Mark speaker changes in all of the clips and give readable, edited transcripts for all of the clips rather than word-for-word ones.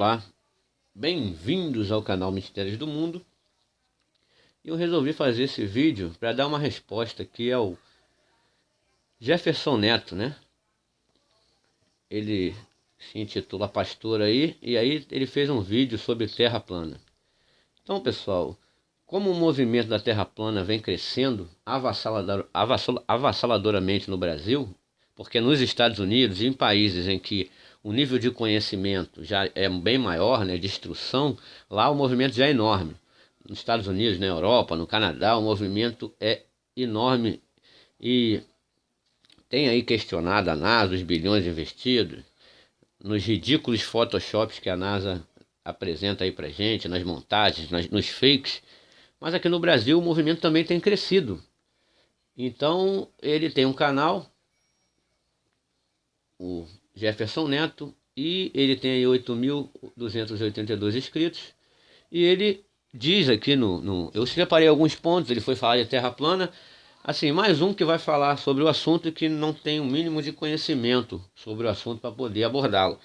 Speaker 1: Olá, bem-vindos ao canal Mistérios do Mundo. Eu resolvi fazer esse vídeo para dar uma resposta aqui ao Jefferson Neto, né? Ele se intitula Pastor aí, e aí ele fez um vídeo sobre terra plana. Então, pessoal, como o movimento da terra plana vem crescendo avassaladoramente no Brasil, porque nos Estados Unidos e em países em que o nível de conhecimento já é bem maior, né, de instrução, lá o movimento já é enorme. Nos Estados Unidos, na Europa, no Canadá, o movimento é enorme e tem aí questionado a NASA, os bilhões investidos, nos ridículos photoshops que a NASA apresenta aí pra gente, nas montagens, nos fakes. Mas aqui no Brasil o movimento também tem crescido. Então ele tem um canal, o Jefferson Neto, e ele tem aí 8.282 inscritos. E ele diz aqui eu separei alguns pontos, ele foi falar de terra plana. Assim, mais um que vai falar sobre o assunto e que não tem o mínimo de conhecimento sobre o assunto para poder abordá-lo.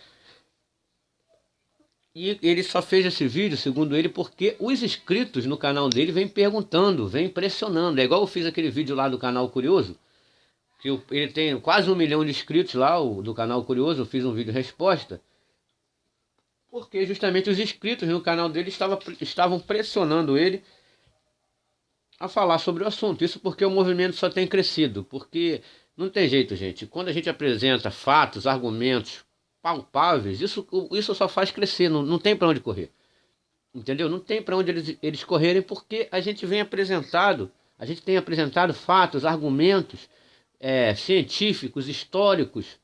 Speaker 1: E ele só fez esse vídeo, segundo ele, porque os inscritos no canal dele vêm perguntando, vêm pressionando. É igual eu fiz aquele vídeo lá do canal Curioso, que ele tem quase 1 milhão de inscritos lá, do canal Curioso. Eu fiz um vídeo resposta, porque justamente os inscritos no canal dele estavam pressionando ele a falar sobre o assunto. Isso porque o movimento só tem crescido, porque não tem jeito, gente. Quando a gente apresenta fatos, argumentos palpáveis, isso só faz crescer, não tem para onde correr. Entendeu? Não tem para onde eles correrem, porque a gente tem apresentado fatos, argumentos científicos, históricos,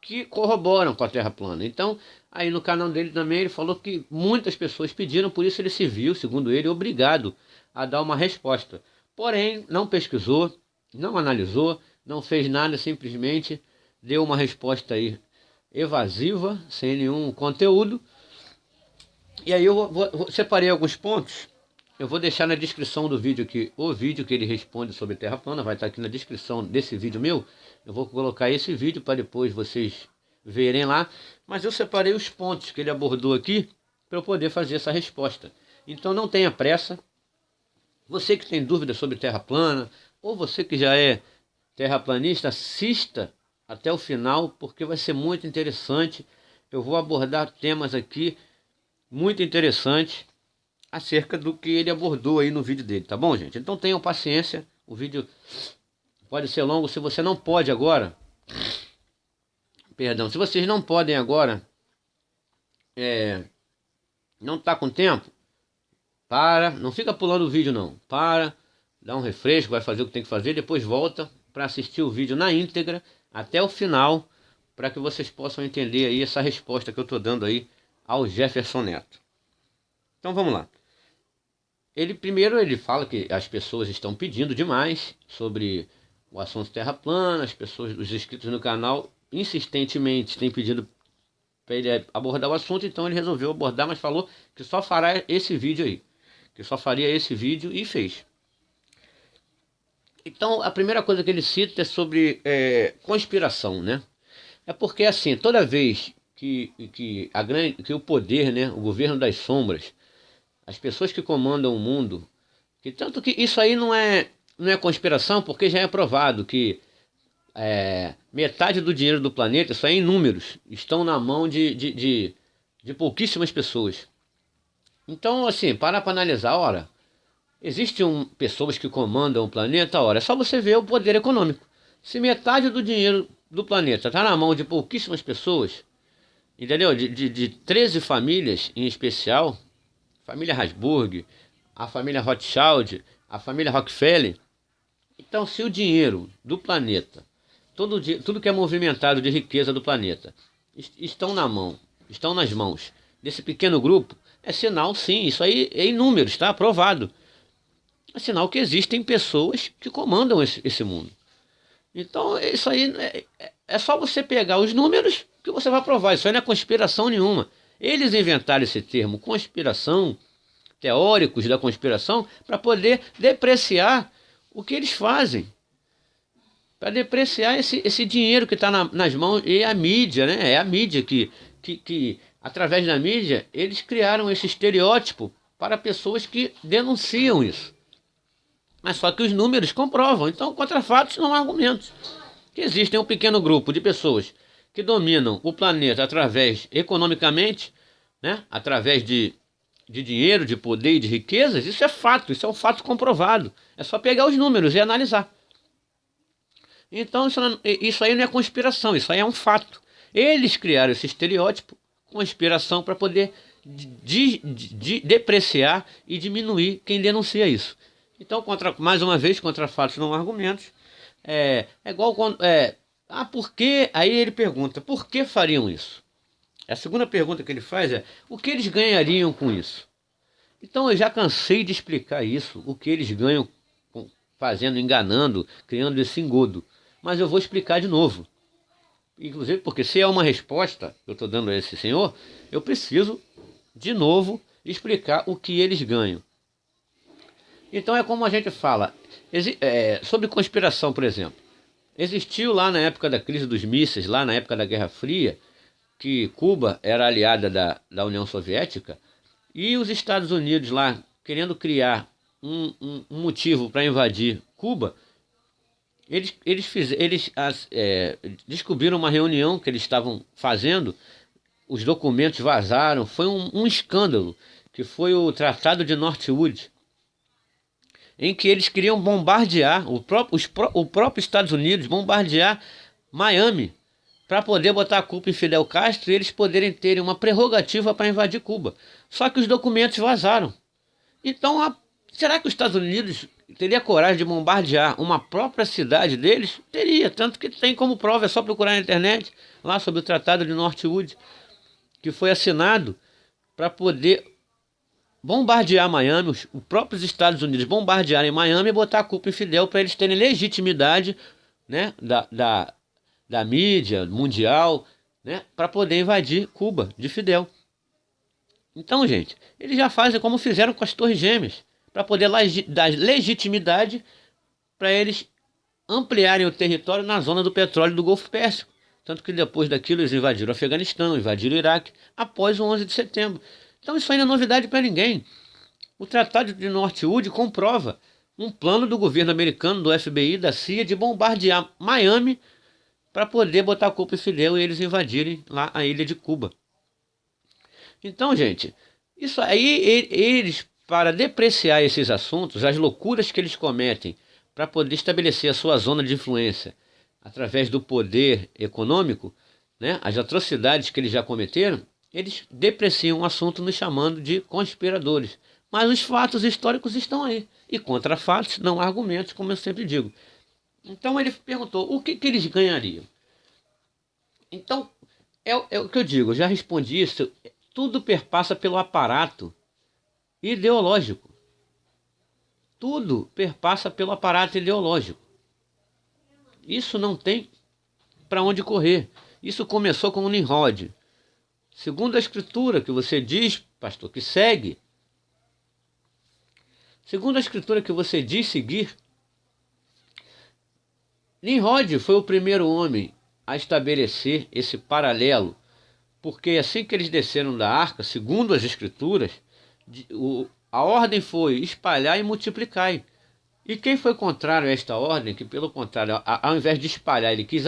Speaker 1: que corroboram com a Terra plana. Então, aí no canal dele também ele falou que muitas pessoas pediram, por isso ele se viu, segundo ele, obrigado a dar uma resposta. Porém, não pesquisou, não analisou, não fez nada, simplesmente deu uma resposta aí evasiva, sem nenhum conteúdo. E aí eu separei alguns pontos. Eu vou deixar na descrição do vídeo aqui o vídeo que ele responde sobre terra plana, vai estar aqui na descrição desse vídeo meu. Eu vou colocar esse vídeo para depois vocês verem lá, mas eu separei os pontos que ele abordou aqui para eu poder fazer essa resposta. Então não tenha pressa. Você que tem dúvidas sobre terra plana, ou você que já é terraplanista, assista até o final, porque vai ser muito interessante. Eu vou abordar temas aqui muito interessantes acerca do que ele abordou aí no vídeo dele, tá bom, gente? Então tenham paciência, o vídeo pode ser longo. Se você não pode agora, se vocês não podem agora, não está com tempo, não fica pulando o vídeo não, dá um refresco, vai fazer o que tem que fazer, depois volta para assistir o vídeo na íntegra até o final, para que vocês possam entender aí essa resposta que eu estou dando aí ao Jefferson Neto. Então vamos lá. Primeiro ele fala que as pessoas estão pedindo demais sobre o assunto terra plana, os inscritos no canal insistentemente têm pedido para ele abordar o assunto, então ele resolveu abordar, mas falou que só fará esse vídeo aí, que só faria esse vídeo, e fez. Então a primeira coisa que ele cita é sobre conspiração, né? É porque assim, toda vez que o poder, né, o governo das sombras, as pessoas que comandam o mundo, que tanto que isso aí não é conspiração, porque já é provado que metade do dinheiro do planeta, isso aí em números, estão na mão de pouquíssimas pessoas. Então, assim, para analisar, ora, existem pessoas que comandam o planeta, ora, é só você ver o poder econômico. Se metade do dinheiro do planeta está na mão de pouquíssimas pessoas, entendeu? De 13 famílias em especial, família Habsburg, a família Rothschild, a família Rockefeller. Então, se o dinheiro do planeta, tudo que é movimentado de riqueza do planeta, estão nas mãos desse pequeno grupo, é sinal, sim, isso aí é em números, está aprovado. É sinal que existem pessoas que comandam esse mundo. Então, isso aí é só você pegar os números que você vai provar. Isso aí não é conspiração nenhuma. Eles inventaram esse termo conspiração, teóricos da conspiração, para poder depreciar o que eles fazem. Para depreciar esse dinheiro que está nas mãos. E a mídia, né? É a mídia que através da mídia, eles criaram esse estereótipo para pessoas que denunciam isso. Mas só que os números comprovam. Então, contra fatos não há argumentos. Que existem um pequeno grupo de pessoas que dominam o planeta através, economicamente, né? Através de dinheiro, de poder e de riquezas. Isso é fato, isso é um fato comprovado. É só pegar os números e analisar. Então, isso aí não é conspiração, isso aí é um fato. Eles criaram esse estereótipo, conspiração, para poder depreciar e diminuir quem denuncia isso. Então, mais uma vez, contra fatos não há argumentos. É igual quando... por que? Aí ele pergunta, por que fariam isso? A segunda pergunta que ele faz é, o que eles ganhariam com isso? Então, eu já cansei de explicar isso, o que eles ganham fazendo, enganando, criando esse engodo. Mas eu vou explicar de novo. Inclusive porque se é uma resposta que eu estou dando a esse senhor, eu preciso, de novo, explicar o que eles ganham. Então é como a gente fala, sobre conspiração, por exemplo. Existiu lá na época da crise dos mísseis, lá na época da Guerra Fria, que Cuba era aliada da União Soviética, e os Estados Unidos lá, querendo criar um motivo para invadir Cuba, eles descobriram uma reunião que eles estavam fazendo, os documentos vazaram, foi um escândalo, que foi o Tratado de Northwood, em que eles queriam bombardear, o próprio Estados Unidos, bombardear Miami, para poder botar a culpa em Fidel Castro e eles poderem terem uma prerrogativa para invadir Cuba. Só que os documentos vazaram. Então, será que os Estados Unidos teria coragem de bombardear uma própria cidade deles? Teria, tanto que tem como prova, é só procurar na internet, lá sobre o Tratado de Northwood, que foi assinado para poder bombardear Miami, os próprios Estados Unidos bombardearem Miami e botar a culpa em Fidel para eles terem legitimidade, né, da mídia mundial, né, para poder invadir Cuba de Fidel. Então, gente, eles já fazem como fizeram com as Torres Gêmeas, para poder dar legitimidade para eles ampliarem o território na zona do petróleo do Golfo Pérsico. Tanto que depois daquilo eles invadiram o Afeganistão, invadiram o Iraque, após o 11 de setembro. Então isso aí não é novidade para ninguém. O Tratado de Northwood comprova um plano do governo americano, do FBI, da CIA, de bombardear Miami para poder botar a culpa em Fidel e eles invadirem lá a ilha de Cuba. Então, gente, isso aí, eles, para depreciar esses assuntos, as loucuras que eles cometem para poder estabelecer a sua zona de influência através do poder econômico, né, as atrocidades que eles já cometeram, eles depreciam o assunto nos chamando de conspiradores. Mas os fatos históricos estão aí. E contra fatos não há argumentos, como eu sempre digo. Então ele perguntou, o que eles ganhariam? Então, é o que eu digo, eu já respondi isso. Tudo perpassa pelo aparato ideológico. Tudo perpassa pelo aparato ideológico. Isso não tem para onde correr. Isso começou com o Nimrod. Segundo a escritura que você diz, pastor, que segue, segundo a escritura que você diz seguir, Nimrod foi o primeiro homem a estabelecer esse paralelo, porque assim que eles desceram da arca, segundo as escrituras, a ordem foi espalhar e multiplicar. E quem foi contrário a esta ordem, que pelo contrário, ao invés de espalhar, ele quis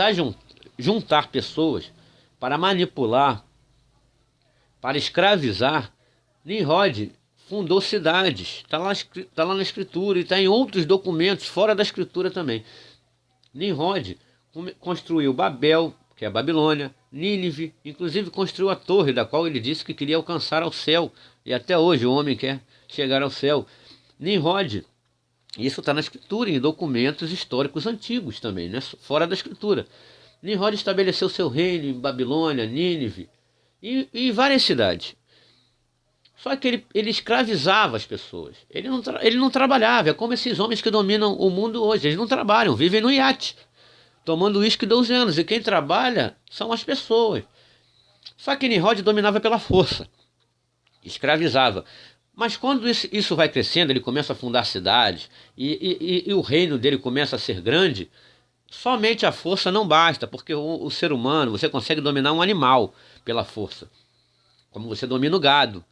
Speaker 1: juntar pessoas para manipular, para escravizar, Nimrod fundou cidades. Está lá na escritura e está em outros documentos, fora da escritura também. Nimrod construiu Babel, que é a Babilônia, Nínive, inclusive construiu a torre, da qual ele disse que queria alcançar ao céu. E até hoje o homem quer chegar ao céu. Nimrod, isso está na escritura, em documentos históricos antigos também, né? Fora da escritura. Nimrod estabeleceu seu reino em Babilônia, Nínive e em várias cidades. Só que ele escravizava as pessoas. Ele não trabalhava. É como esses homens que dominam o mundo hoje. Eles não trabalham, vivem no iate, tomando uísque 12 anos. E quem trabalha são as pessoas. Só que Nimrod dominava pela força, escravizava. Mas quando isso vai crescendo, ele começa a fundar cidades e o reino dele começa a ser grande, somente a força não basta, porque o ser humano, você consegue dominar um animal pela força. como você domina o gado.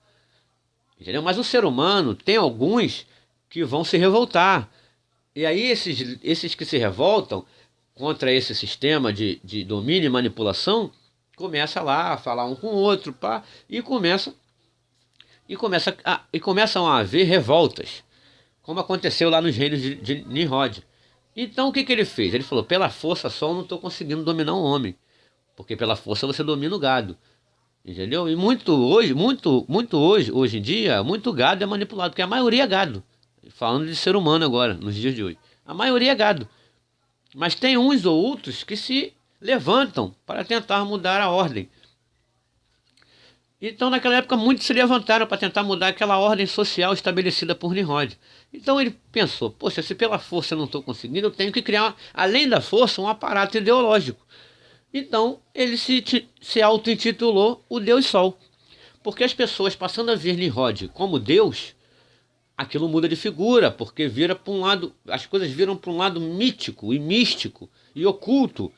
Speaker 1: Entendeu? Mas o ser humano tem alguns que vão se revoltar. E aí esses que se revoltam contra esse sistema de domínio e manipulação, começa lá a falar um com o outro, pá, começam a haver revoltas, como aconteceu lá nos reinos de Nimrod. Então o que ele fez? Ele falou, pela força só eu não estou conseguindo dominar um homem, porque pela força você domina o gado. Entendeu? E hoje em dia, muito gado é manipulado, porque a maioria é gado. Falando de ser humano agora, nos dias de hoje. A maioria é gado. Mas tem uns ou outros que se levantam para tentar mudar a ordem. Então, naquela época, muitos se levantaram para tentar mudar aquela ordem social estabelecida por Nimrod. Então ele pensou, poxa, se pela força eu não estou conseguindo, eu tenho que criar, além da força, um aparato ideológico. Então ele se auto-intitulou o Deus Sol. Porque as pessoas passando a ver Nimrod como Deus, aquilo muda de figura, porque vira para um lado, as coisas viram para um lado mítico e místico e oculto.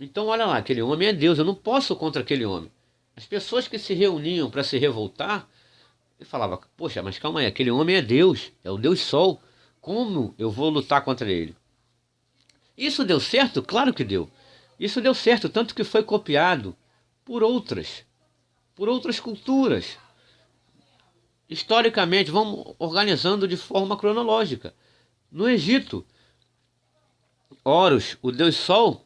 Speaker 1: Então olha lá, aquele homem é Deus, eu não posso contra aquele homem. As pessoas que se reuniam para se revoltar, ele falava, poxa, mas calma aí, aquele homem é Deus, é o Deus Sol, como eu vou lutar contra ele? Isso deu certo? Claro que deu. Isso deu certo, tanto que foi copiado por outras culturas. Historicamente, vamos organizando de forma cronológica. No Egito, Horus, o Deus Sol,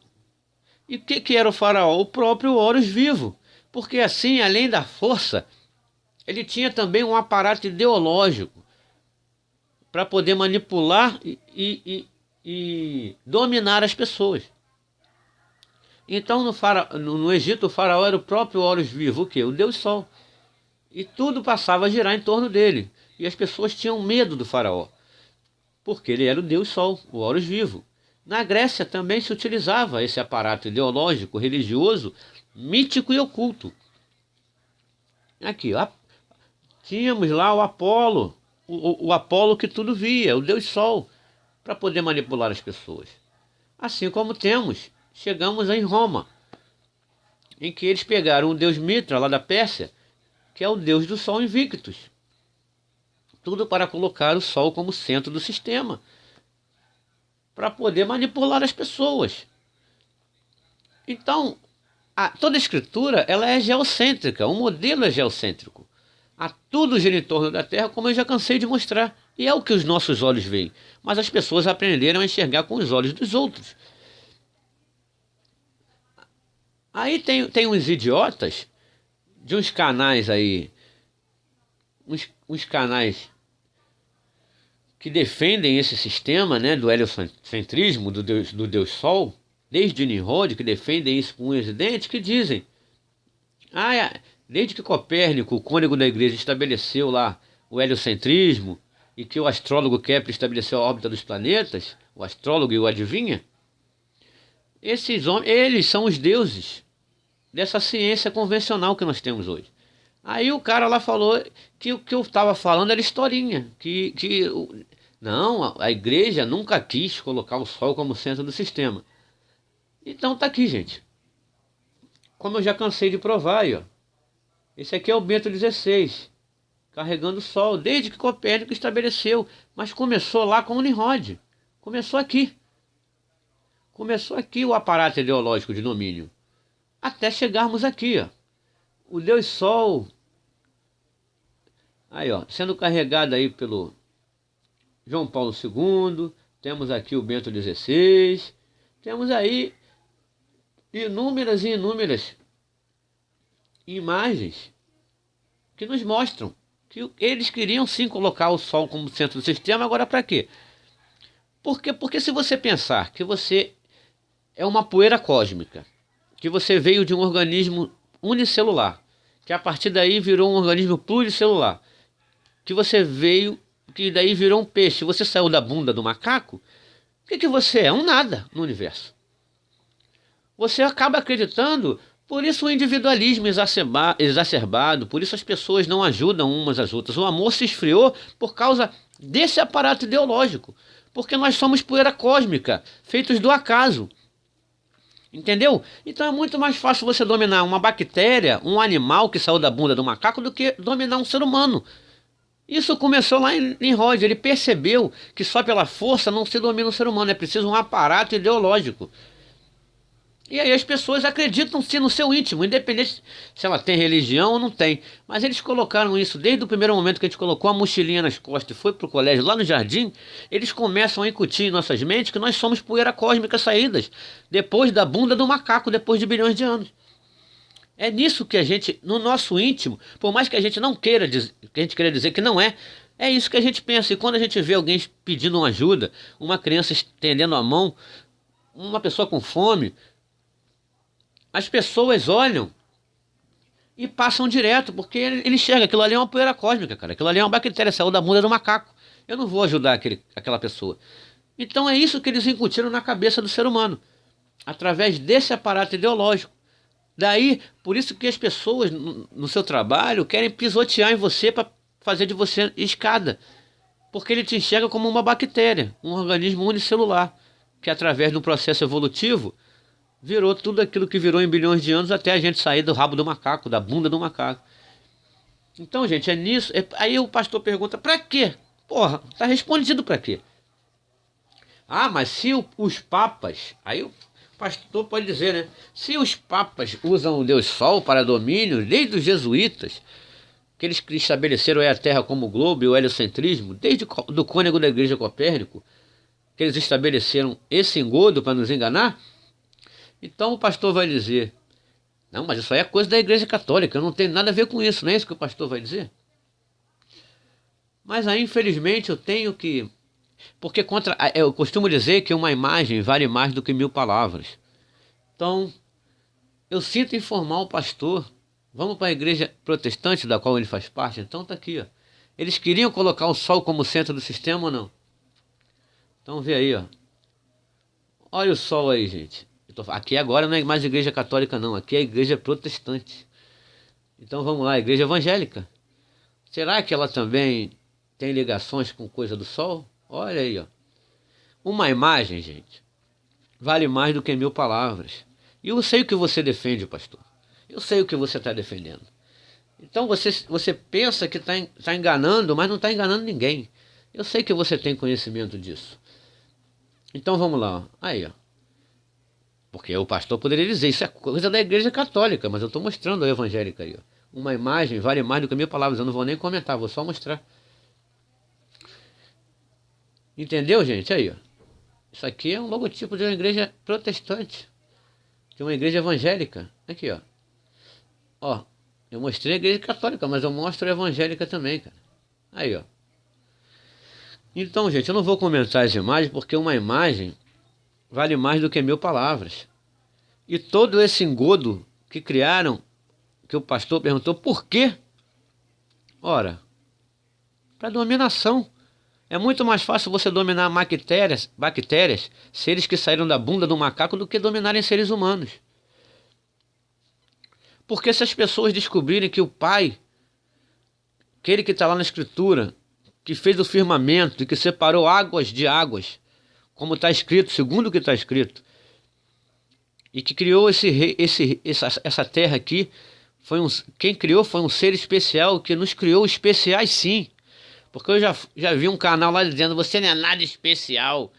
Speaker 1: e o que era o faraó? O próprio Horus vivo. Porque assim, além da força, ele tinha também um aparato ideológico para poder manipular e dominar as pessoas. Então no Egito o faraó era o próprio Horus vivo, o quê? O Deus Sol. E tudo passava a girar em torno dele. E as pessoas tinham medo do faraó, porque ele era o Deus Sol, o Horus vivo. Na Grécia também se utilizava esse aparato ideológico, religioso, mítico e oculto. Aqui, ó, tínhamos lá o Apolo, o Apolo que tudo via, o Deus Sol, para poder manipular as pessoas. Assim como chegamos em Roma, em que eles pegaram o deus Mitra, lá da Pérsia, que é o deus do Sol Invictus. Tudo para colocar o Sol como centro do sistema, para poder manipular as pessoas. Então, toda a escritura ela é geocêntrica, o modelo é geocêntrico. Tudo gira em torno da Terra, como eu já cansei de mostrar. E é o que os nossos olhos veem. Mas as pessoas aprenderam a enxergar com os olhos dos outros. Aí tem uns idiotas de uns canais aí, uns canais que defendem esse sistema, né, do heliocentrismo, do Deus Sol, desde Nimrod, que defendem isso com unhas e dentes, que dizem, desde que Copérnico, o cônego da igreja, estabeleceu lá o heliocentrismo e que o astrólogo Kepler estabeleceu a órbita dos planetas, o astrólogo e o adivinha, esses homens, eles são os deuses dessa ciência convencional que nós temos hoje. Aí o cara lá falou que o que eu estava falando era historinha, não, a igreja nunca quis colocar o Sol como centro do sistema. Então tá aqui, gente. Como eu já cansei de provar aí, ó. Esse aqui é o Bento XVI, carregando o Sol, desde que Copérnico estabeleceu. Mas começou lá com o Nimrod. Começou aqui. Começou aqui o aparato ideológico de domínio. Até chegarmos aqui, ó. O Deus Sol, aí, ó, sendo carregado aí pelo João Paulo II, temos aqui o Bento XVI, temos aí inúmeras e inúmeras imagens que nos mostram que eles queriam sim colocar o Sol como centro do sistema. Agora para quê? Porque se você pensar que você é uma poeira cósmica, que você veio de um organismo unicelular, que a partir daí virou um organismo pluricelular, que daí virou um peixe, você saiu da bunda do macaco, o que você é? Um nada no universo. Você acaba acreditando, por isso o individualismo exacerbado, por isso as pessoas não ajudam umas às outras. O amor se esfriou por causa desse aparato ideológico, porque nós somos poeira cósmica, feitos do acaso. Entendeu? Então é muito mais fácil você dominar uma bactéria, um animal que saiu da bunda do macaco, do que dominar um ser humano. Isso começou lá em Rhodes. Ele percebeu que só pela força não se domina um ser humano, é preciso um aparato ideológico. E aí as pessoas acreditam sim no seu íntimo, independente se ela tem religião ou não tem. Mas eles colocaram isso desde o primeiro momento que a gente colocou a mochilinha nas costas e foi pro colégio lá no jardim. Eles começam a incutir em nossas mentes que nós somos poeira cósmica saídas depois da bunda do macaco, depois de bilhões de anos. É nisso que a gente, no nosso íntimo, por mais que a gente não queira dizer, que a gente queira dizer que não é, é isso que a gente pensa. E quando a gente vê alguém pedindo uma ajuda, uma criança estendendo a mão, uma pessoa com fome, as pessoas olham e passam direto, porque ele enxerga, aquilo ali é uma poeira cósmica, cara. Aquilo ali é uma bactéria, saiu da bunda do macaco. Eu não vou ajudar aquela pessoa. Então é isso que eles incutiram na cabeça do ser humano, através desse aparato ideológico. Daí, por isso que as pessoas no seu trabalho querem pisotear em você para fazer de você escada. Porque ele te enxerga como uma bactéria, um organismo unicelular, que através de um processo evolutivo virou tudo aquilo que virou em bilhões de anos até a gente sair do rabo do macaco, da bunda do macaco. Então, gente, é nisso. Aí o pastor pergunta, pra quê? Porra, tá respondido pra quê? Ah, mas se os papas... Aí o pastor pode dizer, né? Se os papas usam o Deus Sol para domínio, desde os jesuítas, que eles estabeleceram a Terra como globo e o heliocentrismo, desde do cônego da Igreja Copérnico, que eles estabeleceram esse engodo para nos enganar, então o pastor vai dizer, não, mas isso aí é coisa da Igreja Católica, eu não tenho nada a ver com isso, não é isso que o pastor vai dizer? Mas aí, infelizmente, eu tenho que... Porque eu costumo dizer que uma imagem vale mais do que 1000 palavras. Então, eu sinto informar o pastor, vamos para a igreja protestante da qual ele faz parte, então tá aqui, ó. Eles queriam colocar o Sol como centro do sistema ou não? Então vê aí, ó. Olha o Sol aí, gente. Aqui agora não é mais igreja católica não, aqui é igreja protestante. Então vamos lá, igreja evangélica. Será que ela também tem ligações com coisa do Sol? Olha aí, ó. Uma imagem, gente, vale mais do que 1000 palavras. E eu sei o que você defende, pastor. Eu sei o que você está defendendo. Então você pensa que está enganando, mas não está enganando ninguém. Eu sei que você tem conhecimento disso. Então vamos lá, ó. Aí, ó. Porque o pastor poderia dizer, isso é coisa da igreja católica, mas eu estou mostrando a evangélica aí, ó. Uma imagem vale mais do que 1000 palavras, eu não vou nem comentar, vou só mostrar. Entendeu, gente? Aí, ó. Isso aqui é um logotipo de uma igreja protestante, de uma igreja evangélica. Aqui, ó. Ó, eu mostrei a igreja católica, mas eu mostro a evangélica também, cara. Aí, ó. Então, gente, eu não vou comentar as imagens, porque uma imagem vale mais do que 1000 palavras. E todo esse engodo que criaram, que o pastor perguntou, por quê? Ora, para dominação. É muito mais fácil você dominar bactérias, seres que saíram da bunda do macaco, do que dominarem seres humanos. Porque se as pessoas descobrirem que o Pai, aquele que está lá na Escritura, que fez o firmamento e que separou águas de águas, como está escrito, segundo o que está escrito, e que criou essa terra aqui, quem criou foi um ser especial, que nos criou especiais sim. Porque eu já vi um canal lá dizendo, você não é nada especial.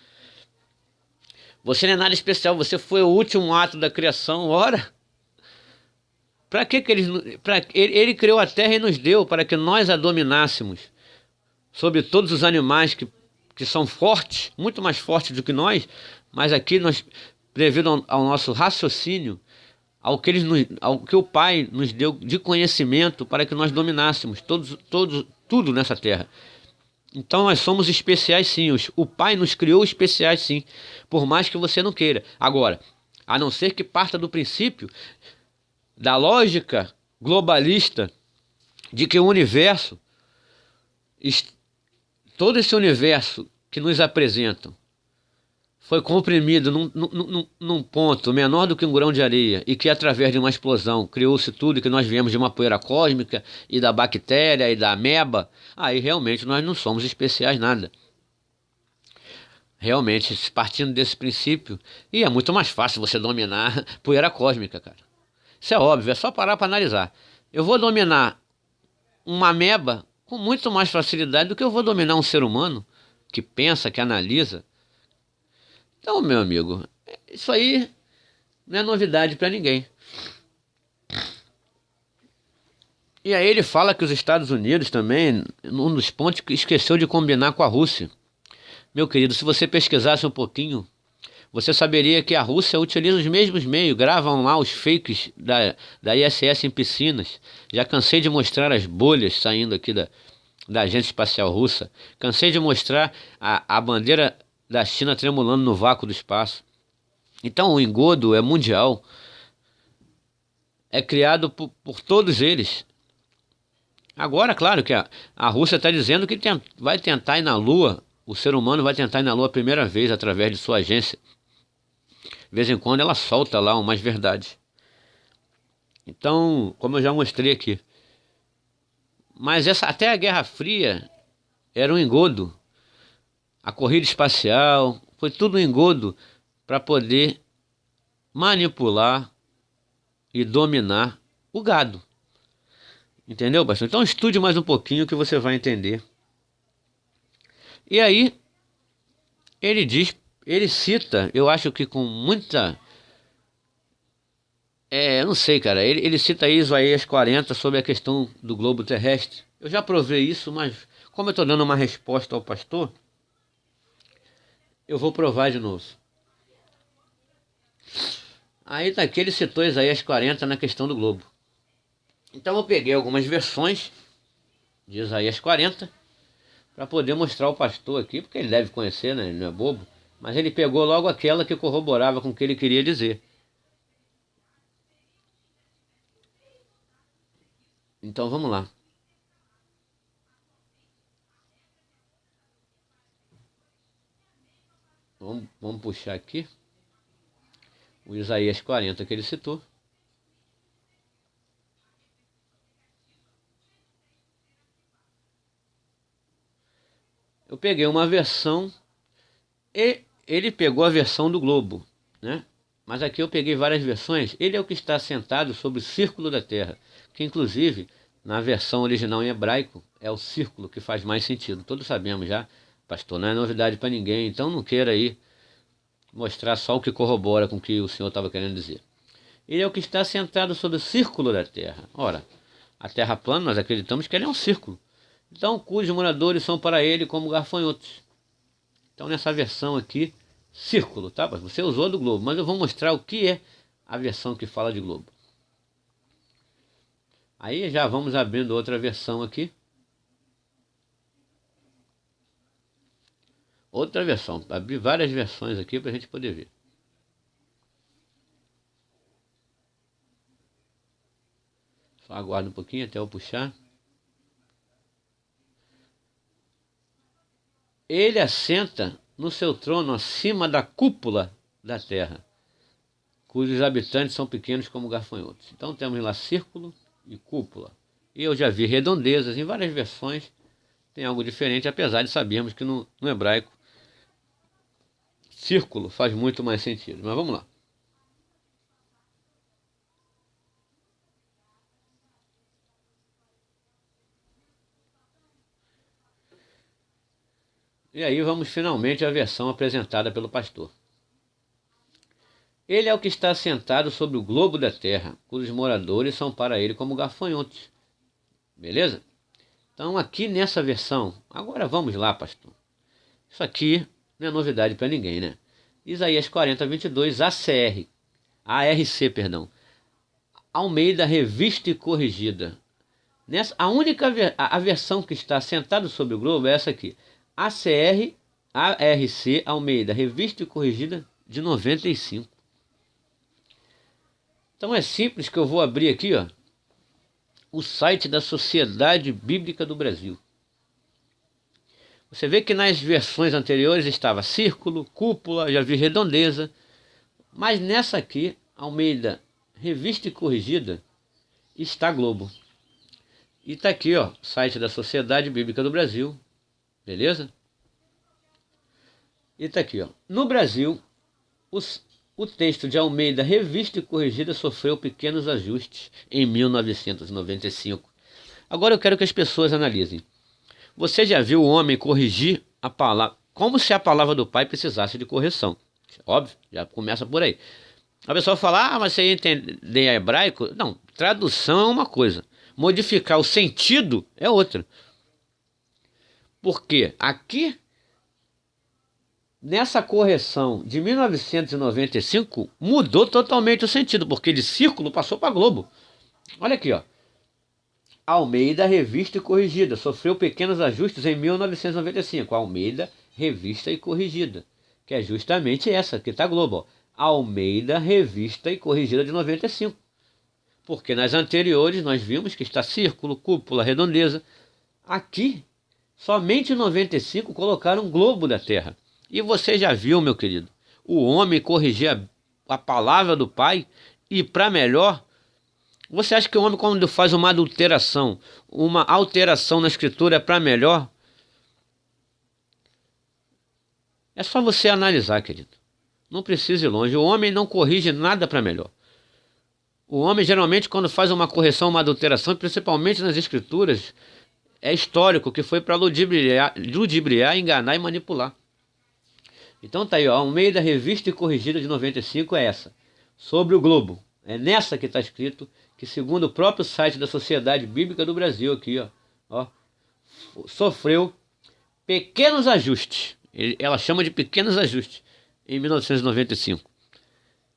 Speaker 1: Você não é nada especial, você foi o último ato da criação. Ora, para que ele criou a terra e nos deu para que nós a dominássemos sobre todos os animais que são fortes, muito mais fortes do que nós, mas aqui nós, devido ao nosso raciocínio, ao que o Pai nos deu de conhecimento para que nós dominássemos tudo nessa terra. Então nós somos especiais sim, o Pai nos criou especiais sim, por mais que você não queira. Agora, a não ser que parta do princípio da lógica globalista de que o universo, todo esse universo que nos apresentam, foi comprimido num ponto menor do que um grão de areia e que através de uma explosão criou-se tudo e que nós viemos de uma poeira cósmica e da bactéria e da ameba, aí realmente nós não somos especiais nada. Realmente, partindo desse princípio, e é muito mais fácil você dominar poeira cósmica, cara. Isso é óbvio, é só parar para analisar. Eu vou dominar uma ameba com muito mais facilidade do que eu vou dominar um ser humano que pensa, que analisa. Então, meu amigo, isso aí não é novidade para ninguém. E aí ele fala que os Estados Unidos também, num dos pontos, esqueceu de combinar com a Rússia. Meu querido, se você pesquisasse um pouquinho, você saberia que a Rússia utiliza os mesmos meios, gravam lá os fakes da ISS em piscinas. Já cansei de mostrar as bolhas saindo aqui da Agência Espacial Russa. Cansei de mostrar a bandeira da China tremulando no vácuo do espaço. Então o engodo é mundial, é criado por todos eles. Agora, claro que a Rússia está dizendo que vai tentar ir na Lua, o ser humano vai tentar ir na Lua a primeira vez através de sua agência. De vez em quando ela solta lá umas verdades. Então, como eu já mostrei aqui. Mas até a Guerra Fria era um engodo. A corrida espacial foi tudo um engodo para poder manipular e dominar o gado. Entendeu, pastor? Então estude mais um pouquinho que você vai entender. E aí, ele cita, eu acho que com muita... eu não sei, cara. Ele cita aí Isaías 40 sobre a questão do globo terrestre. Eu já provei isso, mas como eu estou dando uma resposta ao pastor, eu vou provar de novo. Aí daqui ele citou Isaías 40 na questão do globo. Então eu peguei algumas versões de Isaías 40 para poder mostrar ao pastor aqui, porque ele deve conhecer, né? Ele não é bobo. Mas ele pegou logo aquela que corroborava com o que ele queria dizer. Então vamos lá. Vamos puxar aqui o Isaías 40 que ele citou. Eu peguei uma versão e ele pegou a versão do globo, né? Mas aqui eu peguei várias versões. Ele é o que está sentado sobre o círculo da terra, que inclusive na versão original em hebraico é o círculo que faz mais sentido. Todos sabemos já, pastor, não é novidade para ninguém, então não queira aí mostrar só o que corrobora com o que o senhor estava querendo dizer. Ele é o que está sentado sobre o círculo da terra. Ora, a terra plana nós acreditamos que ela é um círculo. Então, cujos moradores são para ele como gafanhotos. Então, nessa versão aqui, círculo, tá? Você usou do globo, mas eu vou mostrar o que é a versão que fala de globo. Aí já vamos abrindo outra versão aqui. Outra versão, abri várias versões aqui para a gente poder ver. Só aguarda um pouquinho até eu puxar. Ele assenta no seu trono acima da cúpula da terra, cujos habitantes são pequenos como gafanhotos. Então temos lá círculo e cúpula. E eu já vi redondezas em várias versões, tem algo diferente, apesar de sabermos que no hebraico círculo faz muito mais sentido. Mas vamos lá. E aí vamos finalmente à versão apresentada pelo pastor. Ele é o que está sentado sobre o globo da terra, cujos moradores são para ele como gafanhotos. Beleza? Então aqui nessa versão, agora vamos lá, pastor. Isso aqui não é novidade para ninguém, né? Isaías 40, 22, ARC, perdão. Almeida Revista e Corrigida. A única a versão que está sentado sobre o globo é essa aqui. ARC Almeida, Revista e Corrigida de 95. Então é simples que eu vou abrir aqui, ó, o site da Sociedade Bíblica do Brasil. Você vê que nas versões anteriores estava círculo, cúpula, já vi redondeza, mas nessa aqui, Almeida, Revista e Corrigida, está globo. E está aqui, ó, site da Sociedade Bíblica do Brasil, beleza? E tá aqui, ó. No Brasil, o texto de Almeida, revista e corrigida, sofreu pequenos ajustes em 1995. Agora eu quero que as pessoas analisem. Você já viu o homem corrigir a palavra, como se a palavra do pai precisasse de correção? Óbvio, já começa por aí. A pessoa fala, mas você ia entender hebraico? Não, tradução é uma coisa, modificar o sentido é outra. Porque aqui, nessa correção de 1995, mudou totalmente o sentido, porque de círculo passou para globo. Olha aqui, ó. Almeida, revista e corrigida. Sofreu pequenos ajustes em 1995. Almeida, revista e corrigida. Que é justamente essa, que está Globo. Ó. Almeida, revista e corrigida de 95. Porque nas anteriores nós vimos que está círculo, cúpula, redondeza. Aqui, somente em 95 colocaram globo da Terra. E você já viu, meu querido, o homem corrigir a palavra do Pai e para melhor. Você acha que o homem, quando faz uma adulteração, uma alteração na escritura, é para melhor? É só você analisar, querido. Não precisa ir longe. O homem não corrige nada para melhor. O homem, geralmente, quando faz uma correção, uma adulteração, principalmente nas escrituras, é histórico, que foi para ludibriar, enganar e manipular. Então tá aí, ó, Almeida, revista e corrigida de 95 é essa. Sobre o globo. É nessa que está escrito que, segundo o próprio site da Sociedade Bíblica do Brasil, aqui, ó, sofreu pequenos ajustes. Ela chama de pequenos ajustes em 1995.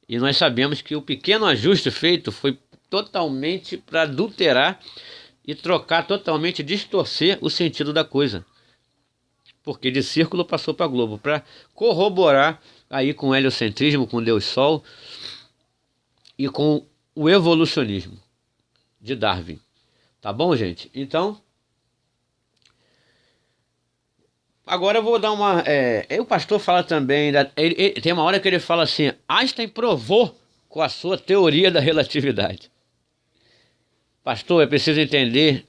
Speaker 1: E nós sabemos que o pequeno ajuste feito foi totalmente para adulterar e trocar totalmente, distorcer o sentido da coisa. Porque de círculo passou para globo, para corroborar aí com o heliocentrismo, com Deus Sol e com o evolucionismo de Darwin. Tá bom, gente? Então, agora eu vou dar uma... o pastor fala também, tem uma hora que ele fala assim, Einstein provou com a sua teoria da relatividade. Pastor, é preciso entender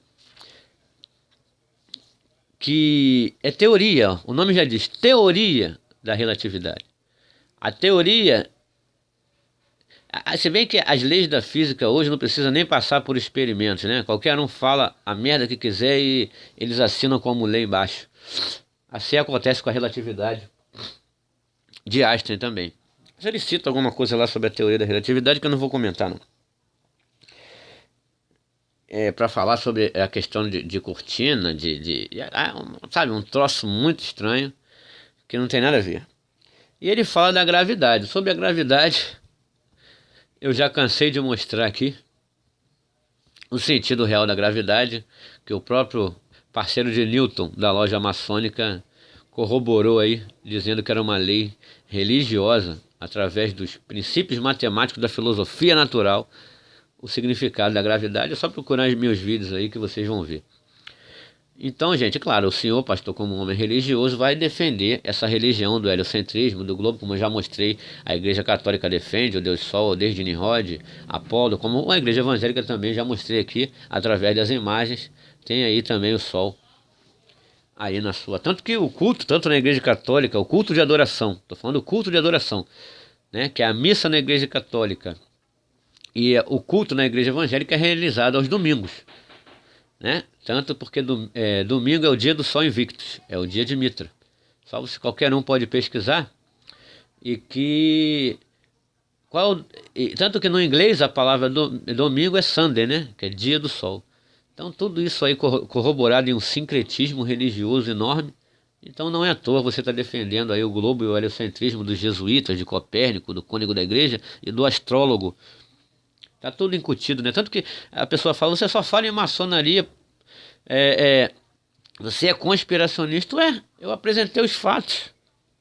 Speaker 1: que é teoria, o nome já diz, teoria da relatividade. A teoria, se bem que as leis da física hoje não precisam nem passar por experimentos, né? Qualquer um fala a merda que quiser e eles assinam como lei embaixo. Assim acontece com a relatividade de Einstein também. Mas ele cita alguma coisa lá sobre a teoria da relatividade que eu não vou comentar, não. Para falar sobre a questão de cortina, sabe, um troço muito estranho, que não tem nada a ver. E ele fala da gravidade. Sobre a gravidade, eu já cansei de mostrar aqui o sentido real da gravidade, que o próprio parceiro de Newton, da loja maçônica, corroborou aí, dizendo que era uma lei religiosa, através dos princípios matemáticos da filosofia natural, o significado da gravidade. É só procurar os meus vídeos aí que vocês vão ver. Então, gente, claro, o senhor, pastor, como homem religioso, vai defender essa religião do heliocentrismo, do globo, como eu já mostrei. A Igreja Católica defende o Deus Sol, desde Nimrod, Apolo, como a Igreja Evangélica também já mostrei aqui, através das imagens. Tem aí também o Sol, aí na sua... Tanto que o culto, tanto na Igreja Católica, o culto de adoração, estou falando do culto de adoração, né, que é a missa na Igreja Católica, e o culto na Igreja Evangélica é realizado aos domingos, né? Tanto porque domingo é o dia do Sol Invictus, é o dia de Mitra. Só qualquer um pode pesquisar. E que... tanto que no inglês a palavra domingo é Sunday, né? Que é dia do Sol. Então tudo isso aí corroborado em um sincretismo religioso enorme. Então não é à toa você está defendendo aí o globo e o heliocentrismo dos jesuítas, de Copérnico, do cônego da igreja e do astrólogo. Tá tudo incutido, né? Tanto que a pessoa fala, você só fala em maçonaria, você é conspiracionista. Eu apresentei os fatos.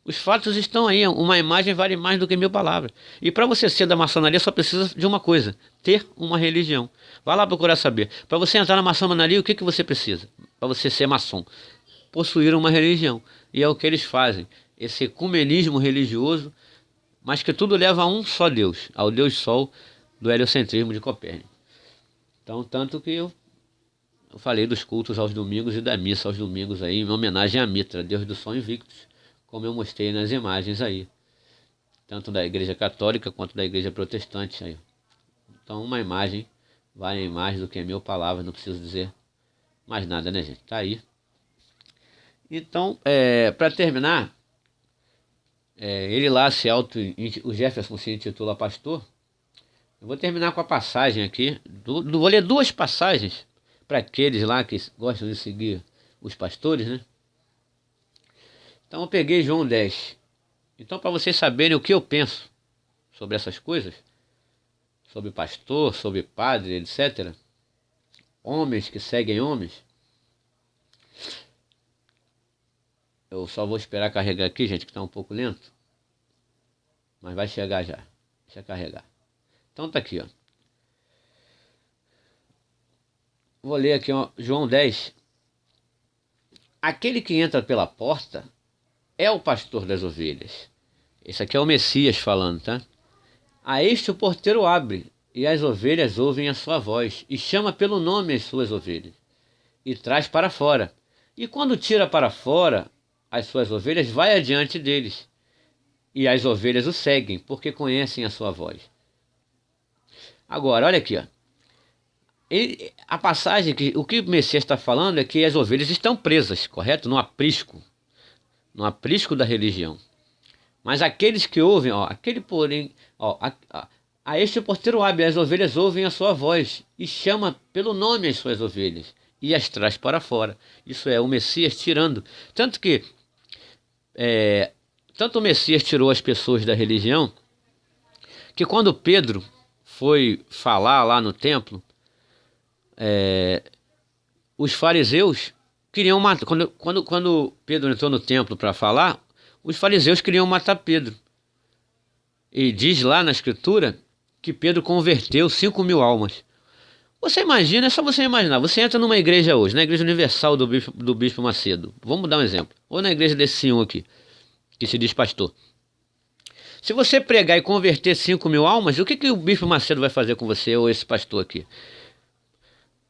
Speaker 1: Os fatos estão aí, uma imagem vale mais do que 1000 palavras. E para você ser da maçonaria só precisa de uma coisa, ter uma religião. Vai lá procurar saber. Para você entrar na maçonaria, o que você precisa? Para você ser maçom? Possuir uma religião. E é o que eles fazem. Esse ecumenismo religioso, mas que tudo leva a um só Deus, ao Deus Sol, do heliocentrismo de Copérnico. Então, tanto que eu falei dos cultos aos domingos e da missa aos domingos aí, em homenagem a Mitra, Deus do Sol Invictus, como eu mostrei nas imagens aí, tanto da igreja católica quanto da igreja protestante aí. Então uma imagem vale mais do que 1000 palavras, não preciso dizer mais nada, né, gente? Tá aí. Então, para terminar, ele lá o Jefferson se intitula pastor. Eu vou terminar com a passagem aqui, vou ler 2 passagens para aqueles lá que gostam de seguir os pastores, né? Então eu peguei João 10. Então, para vocês saberem o que eu penso sobre essas coisas, sobre pastor, sobre padre, etc., homens que seguem homens, eu só vou esperar carregar aqui, gente, que está um pouco lento, mas vai chegar já. Deixa carregar. Então tá aqui, ó. Vou ler aqui, ó, João 10. Aquele que entra pela porta é o pastor das ovelhas. Esse aqui é o Messias falando, tá? A este o porteiro abre, e as ovelhas ouvem a sua voz, e chama pelo nome as suas ovelhas, e traz para fora. E quando tira para fora as suas ovelhas, vai adiante deles, e as ovelhas o seguem, porque conhecem a sua voz. Agora, olha aqui, ó. A passagem, o que o Messias está falando é que as ovelhas estão presas, correto? No aprisco da religião. Mas aqueles que ouvem, ó, aquele porém, ó, a este porteiro abre, as ovelhas ouvem a sua voz e chama pelo nome as suas ovelhas e as traz para fora. Isso é o Messias tirando. Tanto que, tanto o Messias tirou as pessoas da religião, que quando Pedro foi falar lá no templo, os fariseus queriam matar. Quando Pedro entrou no templo para falar, os fariseus queriam matar Pedro. E diz lá na escritura que Pedro converteu 5.000 almas. Você imagina, é só você imaginar, você entra numa igreja hoje, na igreja universal do Bispo Macedo, vamos dar um exemplo, ou na igreja desse senhor aqui, que se diz pastor. Se você pregar e converter 5.000 almas, o que o Bispo Macedo vai fazer com você, ou esse pastor aqui?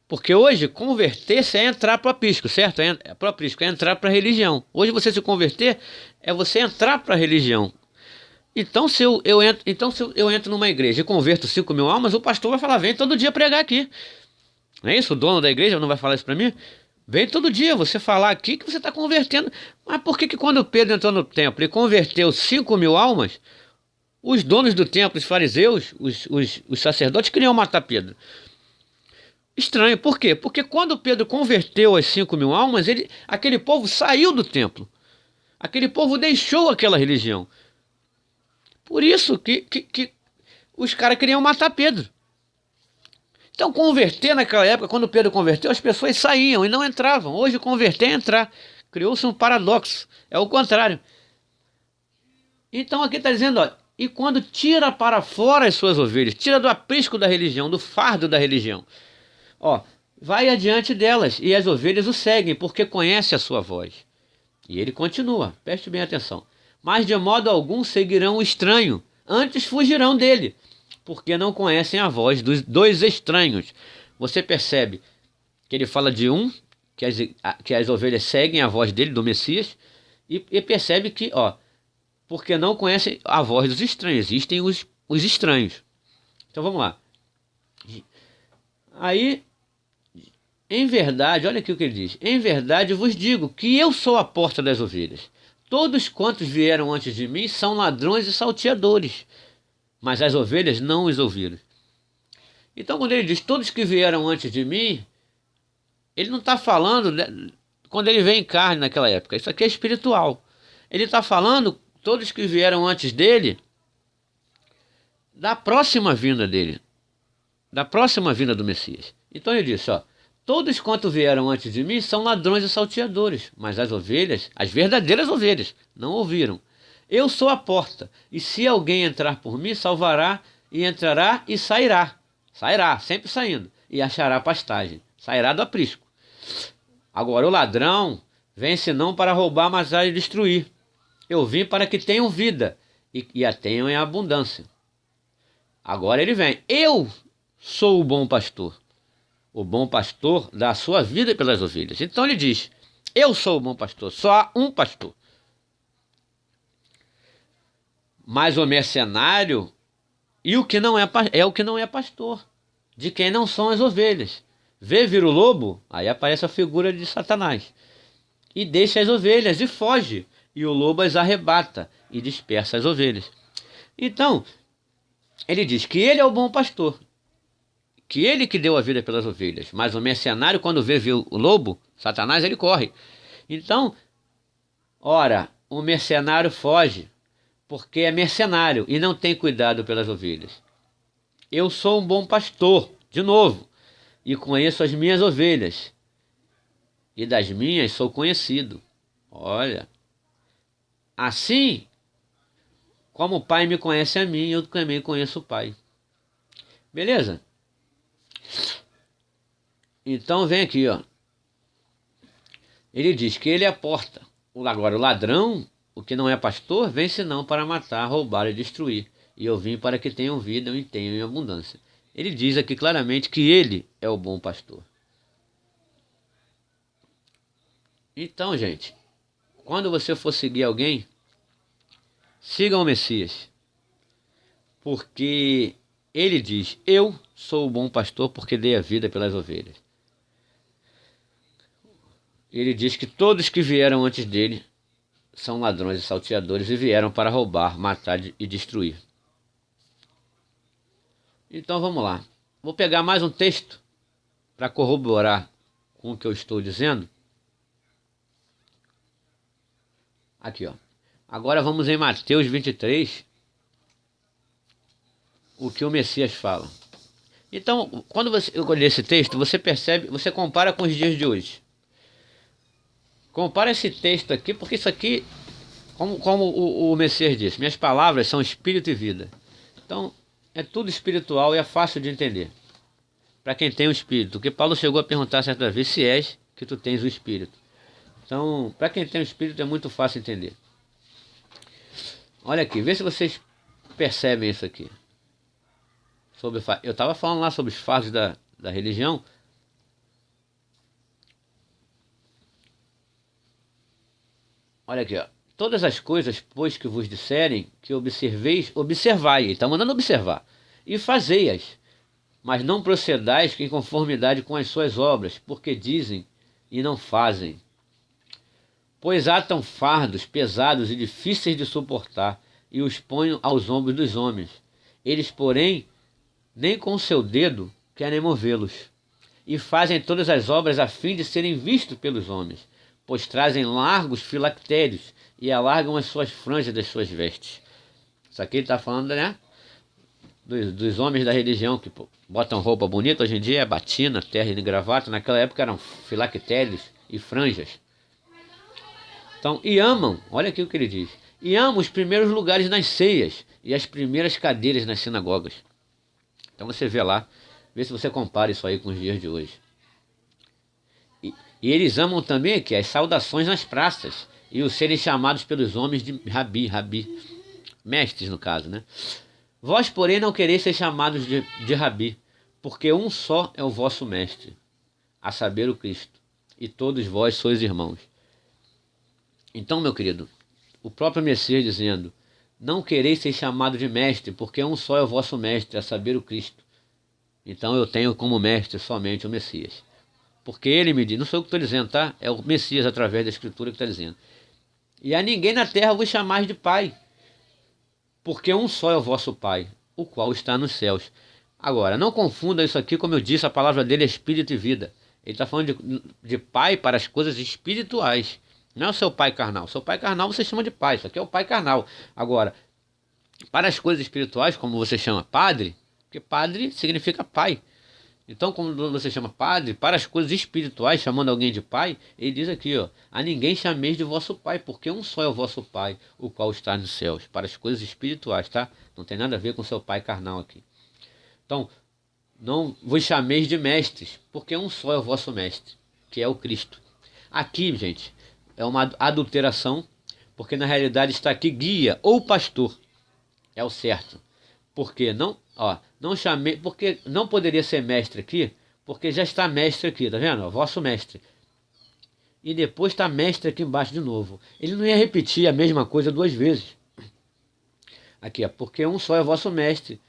Speaker 1: Porque hoje, converter-se é entrar para o aprisco, certo? Para o aprisco é entrar para a religião. Hoje você se converter é você entrar para a religião. Então se eu entro numa igreja e converto 5.000 almas, o pastor vai falar, vem todo dia pregar aqui. Não é isso? O dono da igreja não vai falar isso para mim? Vem todo dia você falar aqui que você está convertendo. Mas por que quando Pedro entrou no templo e converteu 5.000 almas, os donos do templo, os fariseus, os sacerdotes queriam matar Pedro? Estranho, por quê? Porque quando Pedro converteu as 5.000 almas, aquele povo saiu do templo. Aquele povo deixou aquela religião. Por isso que os caras queriam matar Pedro. Então converter naquela época, quando Pedro converteu, as pessoas saíam e não entravam. Hoje converter é entrar. Criou-se um paradoxo. É o contrário. Então aqui está dizendo, ó, e quando tira para fora as suas ovelhas, tira do aprisco da religião, do fardo da religião, ó, vai adiante delas, e as ovelhas o seguem, porque conhece a sua voz. E ele continua, preste bem atenção. Mas de modo algum seguirão o estranho, antes fugirão dele, porque não conhecem a voz dos dois estranhos. Você percebe que ele fala de um, que as ovelhas seguem a voz dele, do Messias, e percebe que, ó, porque não conhecem a voz dos estranhos, existem os estranhos. Então vamos lá. Aí, em verdade, olha aqui o que ele diz. Em verdade vos digo que eu sou a porta das ovelhas. Todos quantos vieram antes de mim são ladrões e salteadores, mas as ovelhas não os ouviram. Então quando ele diz todos que vieram antes de mim, ele não está falando quando ele vem em carne naquela época. Isso aqui é espiritual. Ele está falando todos que vieram antes dele, da próxima vinda dele, da próxima vinda do Messias. Então ele disse, ó, todos quanto vieram antes de mim são ladrões e salteadores, mas as ovelhas, as verdadeiras ovelhas, não ouviram. Eu sou a porta, e se alguém entrar por mim, salvará, e entrará e sairá. Sairá, sempre saindo, e achará pastagem. Sairá do aprisco. Agora o ladrão vem senão para roubar, matar e destruir. Eu vim para que tenham vida, e a tenham em abundância. Agora ele vem. Eu sou o bom pastor. O bom pastor dá a sua vida pelas ovelhas. Então ele diz, eu sou o bom pastor, só há um pastor. Mas o mercenário e o que não é o que não é pastor, de quem não são as ovelhas. Vê vir o lobo, aí aparece a figura de Satanás. E deixa as ovelhas e foge. E o lobo as arrebata e dispersa as ovelhas. Então, ele diz que ele é o bom pastor, que ele que deu a vida pelas ovelhas. Mas o mercenário, quando vê vir o lobo, Satanás, ele corre. Então, ora, o mercenário foge, porque é mercenário e não tem cuidado pelas ovelhas. Eu sou um bom pastor, de novo, e conheço as minhas ovelhas, e das minhas sou conhecido. Olha, assim como o Pai me conhece a mim, eu também conheço o Pai. Beleza? Então vem aqui, ó. Ele diz que ele é a porta. Agora, o ladrão, o que não é pastor, vem senão para matar, roubar e destruir. E eu vim para que tenham vida e tenham em abundância. Ele diz aqui claramente que ele é o bom pastor. Então, gente, quando você for seguir alguém, siga o Messias. Porque ele diz, eu sou o bom pastor porque dei a vida pelas ovelhas. Ele diz que todos que vieram antes dele são ladrões e salteadores e vieram para roubar, matar e destruir. Então vamos lá. Vou pegar mais um texto para corroborar com o que eu estou dizendo. Aqui, ó. Agora vamos em Mateus 23, o que o Messias fala. Então, quando você ler esse texto, você percebe, você compara com os dias de hoje. Compara esse texto aqui, porque isso aqui, como o Messias disse, minhas palavras são espírito e vida. Então, é tudo espiritual e é fácil de entender. Para quem tem o espírito. Porque Paulo chegou a perguntar certa vez se és que tu tens o espírito. Então, para quem tem o espírito é muito fácil entender. Olha aqui, vê se vocês percebem isso aqui. Eu estava falando lá sobre os fardos da religião. Olha aqui, ó. Todas as coisas, pois, que vos disserem que observeis, observai. Ele está mandando observar. E fazei-as. Mas não procedais em conformidade com as suas obras, porque dizem e não fazem. Pois atam fardos pesados e difíceis de suportar, e os põem aos ombros dos homens. Eles, porém, nem com o seu dedo querem movê-los. E fazem todas as obras a fim de serem vistos pelos homens, pois trazem largos filactérios e alargam as suas franjas das suas vestes. Isso aqui ele está falando, né? Dos homens da religião que botam roupa bonita, hoje em dia é batina, terra e gravata. Naquela época eram filactérios e franjas. Então, e amam, olha aqui o que ele diz, e amam os primeiros lugares nas ceias e as primeiras cadeiras nas sinagogas. Então você vê lá, vê se você compara isso aí com os dias de hoje. E eles amam também aqui as saudações nas praças e os serem chamados pelos homens de rabi, mestres no caso, né? Vós, porém, não quereis ser chamados de rabi, porque um só é o vosso mestre, a saber, o Cristo, e todos vós sois irmãos. Então, meu querido, o próprio Messias dizendo, não quereis ser chamado de mestre, porque um só é o vosso mestre, a saber, o Cristo. Então eu tenho como mestre somente o Messias. Porque ele me diz, não sou eu que estou dizendo, tá? É o Messias através da Escritura que está dizendo. E a ninguém na terra vos chamais de Pai, porque um só é o vosso Pai, o qual está nos céus. Agora, não confunda isso aqui, como eu disse, a palavra dele é espírito e vida. Ele está falando de pai para as coisas espirituais. Não é o seu pai carnal. Seu pai carnal você chama de pai, isso aqui é o pai carnal. Agora, para as coisas espirituais, como você chama padre, porque padre significa pai. Então, como você chama padre, para as coisas espirituais, chamando alguém de pai, ele diz aqui, ó, a ninguém chameis de vosso pai, porque um só é o vosso pai, o qual está nos céus. Para as coisas espirituais, tá? Não tem nada a ver com seu pai carnal aqui. Então, não vos chameis de mestres, porque um só é o vosso mestre, que é o Cristo. Aqui, gente, é uma adulteração, porque na realidade está aqui guia ou pastor. É o certo. Porque não chamei, porque não poderia ser mestre aqui, porque já está mestre aqui, tá vendo? O vosso mestre. E depois está mestre aqui embaixo de novo. Ele não ia repetir a mesma coisa duas vezes. Aqui, ó, porque um só é vosso mestre.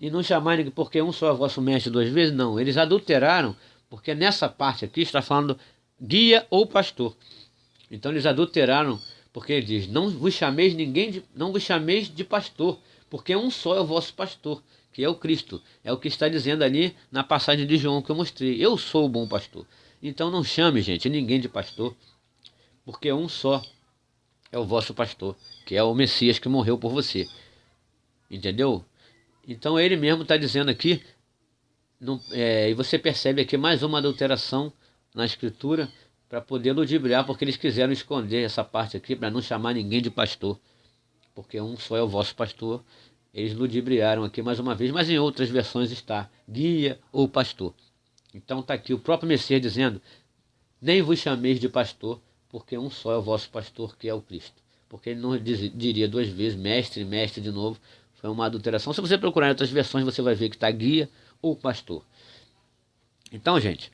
Speaker 1: E não chamar ninguém, porque um só é vosso mestre duas vezes, não. Eles adulteraram, porque nessa parte aqui está falando guia ou pastor. Então eles adulteraram, porque ele diz, não vos chameis não vos chameis de pastor, porque um só é o vosso pastor, que é o Cristo. É o que está dizendo ali na passagem de João que eu mostrei. Eu sou o bom pastor. Então não chame, gente, ninguém de pastor, porque um só é o vosso pastor, que é o Messias que morreu por você. Entendeu? Então ele mesmo está dizendo aqui, e você percebe aqui mais uma adulteração na escritura para poder ludibriar, porque eles quiseram esconder essa parte aqui para não chamar ninguém de pastor, porque um só é o vosso pastor. Eles ludibriaram aqui mais uma vez, mas em outras versões está guia ou pastor. Então está aqui o próprio Messias dizendo, nem vos chameis de pastor, porque um só é o vosso pastor, que é o Cristo. Porque ele não diria duas vezes, mestre, mestre de novo. Foi uma adulteração. Se você procurar em outras versões, você vai ver que está guia ou pastor. Então, gente,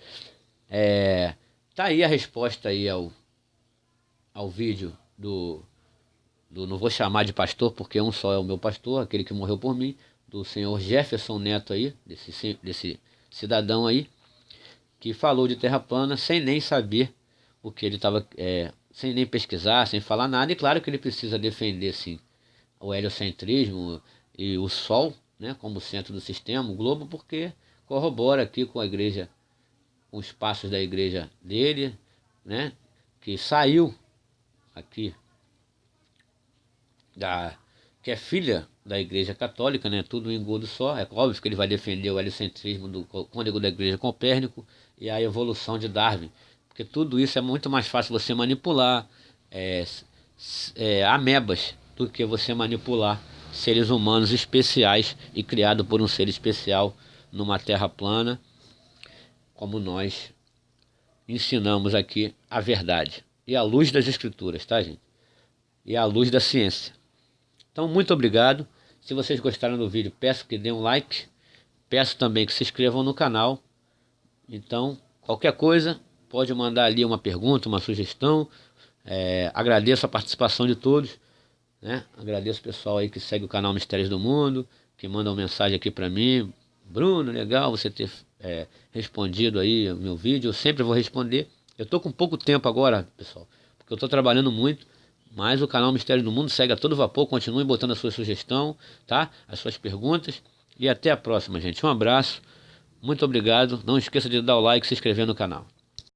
Speaker 1: tá aí a resposta aí ao vídeo do não vou chamar de pastor, porque um só é o meu pastor, aquele que morreu por mim, do senhor Jefferson Neto aí, desse cidadão aí, que falou de terra plana sem nem saber o que ele estava, sem nem pesquisar, sem falar nada. E claro que ele precisa defender, sim, o heliocentrismo e o Sol, né, como centro do sistema, o globo, porque corrobora aqui com a igreja, com os passos da igreja dele, né, que saiu aqui, que é filha da igreja católica, né, tudo em engodo só. É óbvio que ele vai defender o heliocentrismo do cônego da igreja Copérnico e a evolução de Darwin, porque tudo isso é muito mais fácil você manipular amebas do que você manipular seres humanos especiais e criado por um ser especial numa terra plana, como nós ensinamos aqui a verdade e a luz das escrituras, tá, gente? E a luz da ciência. Então, muito obrigado. Se vocês gostaram do vídeo, peço que dêem um like, peço também que se inscrevam no canal. Então, qualquer coisa, pode mandar ali uma pergunta, uma sugestão. Agradeço a participação de todos, né? Agradeço o pessoal aí que segue o canal Mistérios do Mundo, que mandam mensagem aqui para mim. Bruno, legal você ter respondido aí o meu vídeo. Eu sempre vou responder. Eu tô com pouco tempo agora, pessoal, porque eu tô trabalhando muito, mas o canal Mistérios do Mundo segue a todo vapor. Continue botando a sua sugestão, tá? As suas perguntas. E até a próxima, gente. Um abraço. Muito obrigado. Não esqueça de dar o like e se inscrever no canal.